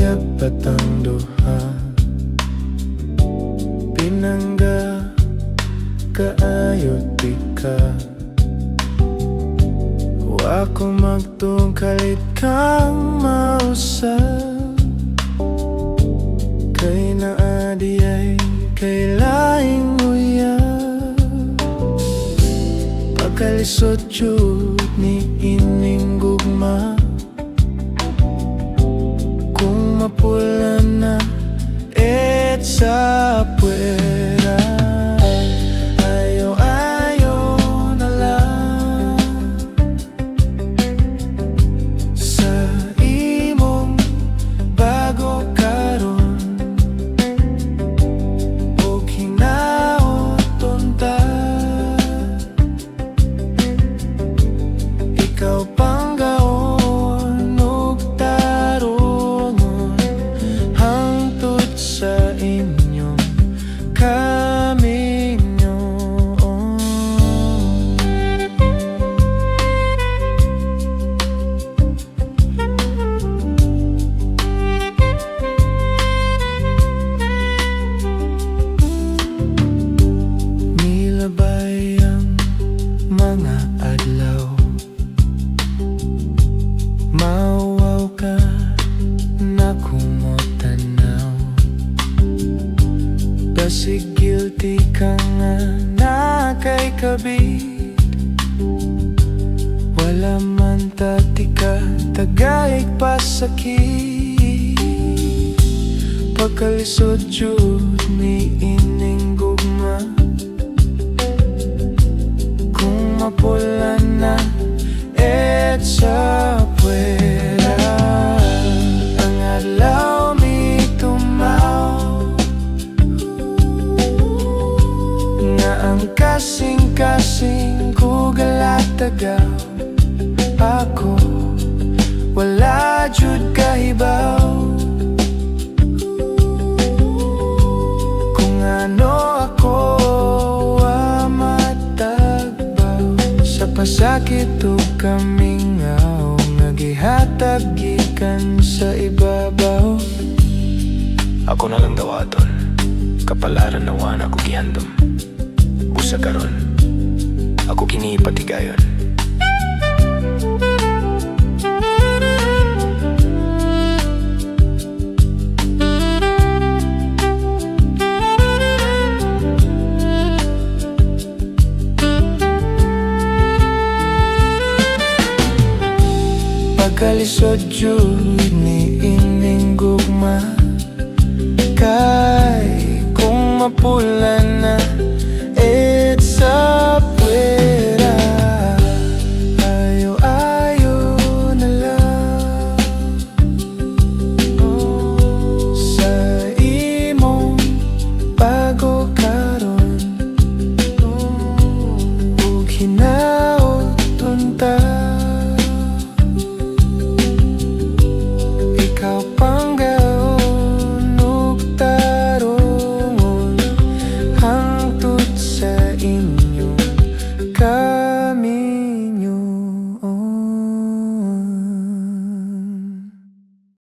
Yapat ang duha, pinangga kaayo tika. Wa ko magtungkalit kang mausap, kay naadi ay kay laing uyab. Pagkalisod jud ni ining gugma, kung mapulan na sa puwera. Ayaw na lang sa imong bago karon, og hinaoton ta. Ikaw panggaon og tarungon hangtod sa inyong kaminyo. Milabay ang mga adlaw, mauwaw ka na kumotanaw. Basig guilty ka nga na kay kabit, wala man tatika tagaig pasakit. Pagkalisod jud ni ining gugma, kung mapulan na sa puwera. Ang adlaw mi tumaw, nga ang kasing-kasing ko galatagaw. Ako wala jud kahibaw, kung ano ako matagbaw. Sa pasakit o kamingaw, nga gihatag gikan sa ibabaw. Ako na lang daw aton, kapalaran na wana ko gihandom. Busa karon, ako kinipatigayon. Pagkalisod jud